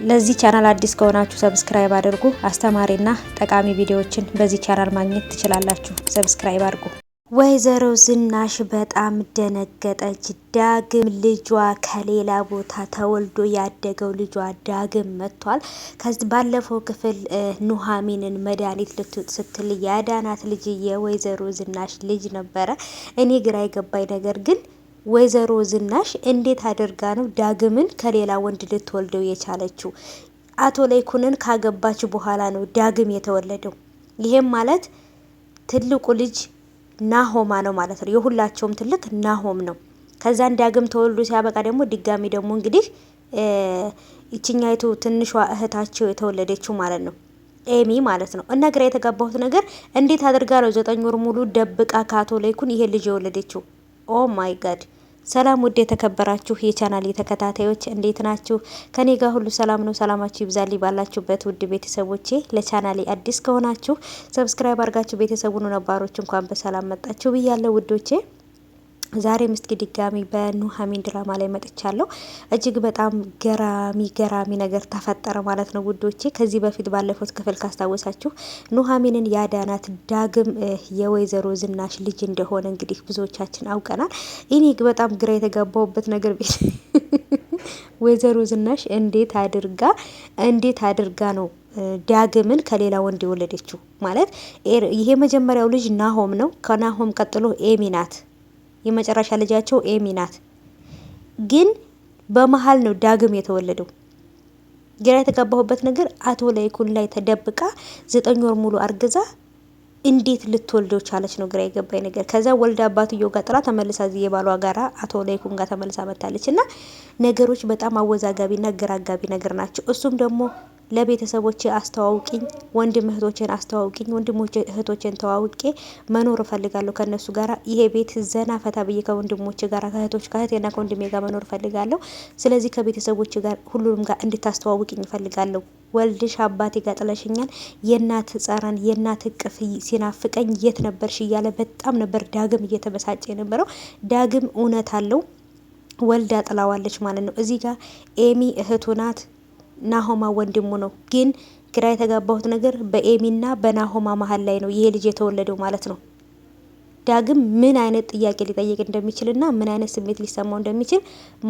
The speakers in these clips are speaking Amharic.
ለዚህ ቻናል አዲስ ከሆናችሁ ሰብስክራይብ አድርጉ። አስተማሪና ጠቃሚ ቪዲዮዎችን በዚህ ቻናል ማግኘት ትችላላችሁ። ሰብስክራይብ አድርጉ። ወይዘሮ ዝናሽ በጣም ደነገጠች። ዳግም ልጇ ከሌላ ቦታ ተወልዶ ያደገው ልጇ ዳግም መጥቷል። ከዚህ ባለፈው ክፍል ኑሐሚንን መድኃኒት ልትውጥ ስትል ያዳናት ልጅ የወይዘሮ ዝናሽ ልጅ ነበረ። እኔ ግራ የገባኝ ነገር ግን ወይዘሮ ዝናሽ እንዴት አድርጋ ነው ዳግምን ከሌላ ወንድ ልትወልደው የቻለችው? አቶ ለይኩንን ካገባች በኋላ ነው ዳግም የተወለደው። ይሄም ማለት ትልቁ ልጅ ናሆማ ነው ማለት ነው። የሁላቸውም ትልቅ ናሆም ነው። ከዛን ዳግም ተወልዶ ሲያበቃ ደግሞ ድጋሚ ደግሞ እንግዲህ ይችኛይቱ ትንሿ እህታቸው የተወለደችው ማለት ነው፣ ኤሚ ማለት ነው። እና ግራ የተጋባሁት ነገር እንዴት አድርጋ ነው 9 ወር ሙሉ ደብቃ ከአቶ ለይኩን ይሄ ልጅ የወለደችው? ኦ ማይ ጋድ። ሰላም ውድ የተከበራችሁ የቻናል ተከታታዮች እንዴት ናችሁ? ከኔ ጋር ሁሉ ሰላም ነው። ሰላማችሁ ይብዛልኝ ባላችሁበት ውድ ቤተሰቦቼ። ለቻናሌ አዲስ ከሆናችሁ ሰብስክራይብ አድርጋችሁ ቤተሰቡን፣ ነባሮች እንኳን በሰላም መጣችሁ ብያለሁ ውዶቼ። ዛሬም እስኪ ድጋሚ በኑሐሚን ድራማ ላይ መጥቻለሁ። እጅግ በጣም ገራሚ ነገር ተፈጠረ ማለት ነው ውዶቼ። ከዚህ በፊት ባለፉት ክፍል ካስታወሳችሁ ኑሐሚንን ያዳናት ዳግም የወይዘሮ ዝናሽ ልጅ እንደሆነ እንግዲህ ብዙዎቻችን አውቀናል። እኔ በጣም ግራ የተጋባውበት ነገር ቤት ወይዘሮ ዝናሽ እንዴት አድርጋ ነው ዳግምን ከሌላ ወንድ የወለደችው? ማለት ይሄ መጀመሪያው ልጅ ናሆም ነው። ከናሆም ቀጥሎ ኤሚ ናት። የመጨረሻ ልጃቸው ኤሚ ናት። ግን በመሀል ነው ዳግም የተወለደው። ግራ የተጋባሁበት ነገር አቶ ለይኩን ላይ ተደብቃ 9 ወር ሙሉ አርግዛ እንዴት ልትወልደው ቻለች ነው ግራ የገባኝ ነገር። ከዛ ወልዳ አባትየው ጋር ጥላ ተመልሳ እዚህ የባሏ ጋራ አቶ ለይኩን ጋር ተመልሳ መታለች። እና ነገሮች በጣም አወዛጋቢና ግራጋቢ ነገር ናቸው። እሱም ደግሞ ለቤተሰቦቼ አስተዋውቂኝ፣ ወንድም እህቶቼን አስተዋውቂኝ፣ ወንድሞቼ እህቶቼን ተዋውቄ መኖር እፈልጋለሁ ከነሱ ጋራ። ይሄ ቤት ዘና ፈታ ብዬ ከወንድሞቼ ጋራ ከእህቴና ከወንድሜ ጋር መኖር እፈልጋለሁ። ስለዚህ ከቤተሰቦቼ ጋር ሁሉንም ጋር እንድታስተዋውቂኝ እፈልጋለሁ። ወልድሽ አባቴ ጋር ጥለሽኛል፣ የእናት ጸረን የእናት እቅፍ ሲናፍቀኝ የት ነበርሽ እያለ በጣም ነበር ዳግም እየተበሳጨ የነበረው። ዳግም እውነት አለው፣ ወልዳ ጥላዋለች ማለት ነው። እዚህ ጋር ኤሚ እህቱ ናት፣ ናሆማ ወንድሙ ነው። ግን ግራ የተጋባሁት ነገር በኤሚና በናሆማ መሀል ላይ ነው ይሄ ልጅ የተወለደው ማለት ነው። ዳግም ምን አይነት ጥያቄ ሊጠይቅ እንደሚችልና ምን አይነት ስሜት ሊሰማው እንደሚችል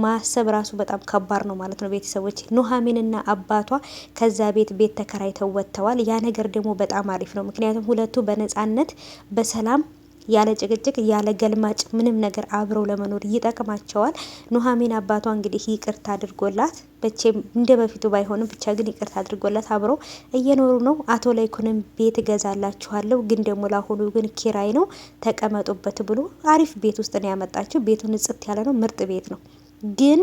ማሰብ ራሱ በጣም ከባድ ነው ማለት ነው። ቤተሰቦች ኑሐሚንና አባቷ ከዛ ቤት ተከራይተው ወጥተዋል። ያ ነገር ደግሞ በጣም አሪፍ ነው። ምክንያቱም ሁለቱ በነጻነት በሰላም ያለ ጭቅጭቅ ያለ ገልማጭ ምንም ነገር አብረው ለመኖር ይጠቅማቸዋል። ኑሐሚን አባቷ እንግዲህ ይቅርታ አድርጎላት በቼም እንደ በፊቱ ባይሆንም ብቻ ግን ይቅርታ አድርጎላት አብረው እየኖሩ ነው። አቶ ለይኩንም ቤት እገዛላችኋለሁ ግን ደግሞ ላሁኑ ግን ኪራይ ነው ተቀመጡበት ብሎ አሪፍ ቤት ውስጥ ነው ያመጣቸው። ቤቱ ንጽት ያለ ነው፣ ምርጥ ቤት ነው። ግን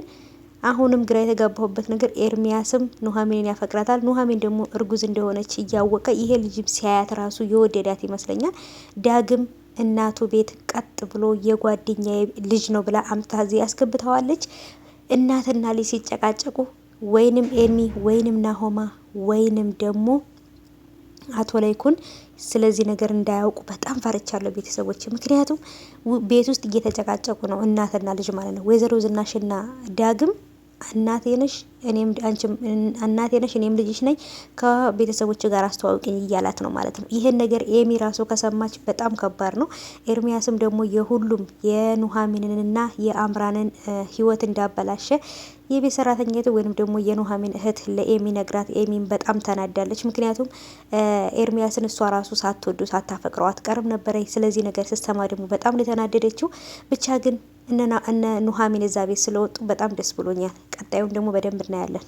አሁንም ግራ የተጋባሁበት ነገር ኤርሚያስም ኑሐሚንን ያፈቅራታል። ኑሐሚን ደግሞ እርጉዝ እንደሆነች እያወቀ ይሄ ልጅም ሲያያት ራሱ የወደዳት ይመስለኛል። ዳግም እናቱ ቤት ቀጥ ብሎ የጓደኛ ልጅ ነው ብላ አምጥታ እዚህ ያስገብተዋለች። እናትና ልጅ ሲጨቃጨቁ ወይንም ኤሚ ወይንም ናሆማ ወይንም ደግሞ አቶ ለይኩን ስለዚህ ነገር እንዳያውቁ በጣም ፈርቻለሁ ቤተሰቦች። ምክንያቱም ቤት ውስጥ እየተጨቃጨቁ ነው እናትና ልጅ ማለት ነው። ወይዘሮ ዝናሽና ዳግም እናቴ ነሽ እኔም ልጅሽ ነኝ፣ ከቤተሰቦች ጋር አስተዋውቂኝ እያላት ነው ማለት ነው። ይሄን ነገር ኤሚ ራሱ ከሰማች በጣም ከባድ ነው። ኤርሚያስም ደግሞ የሁሉም የኑሐሚንንና የአምራንን ህይወት እንዳበላሸ የቤት ሰራተኛቱ ወይንም ደግሞ የኑሐሚን እህት ለኤሚ ነግራት፣ ኤሚን በጣም ተናዳለች። ምክንያቱም ኤርሚያስን እሷ ራሱ ሳትወዱ ሳታፈቅረው አትቀርም ነበረ። ስለዚህ ነገር ስትሰማ ደግሞ በጣም የተናደደችው። ብቻ ግን እነ ኑሐሚን እዛ ቤት ስለወጡ በጣም ደስ ብሎኛል። ቀጣዩም ደግሞ በደንብ እናያለን።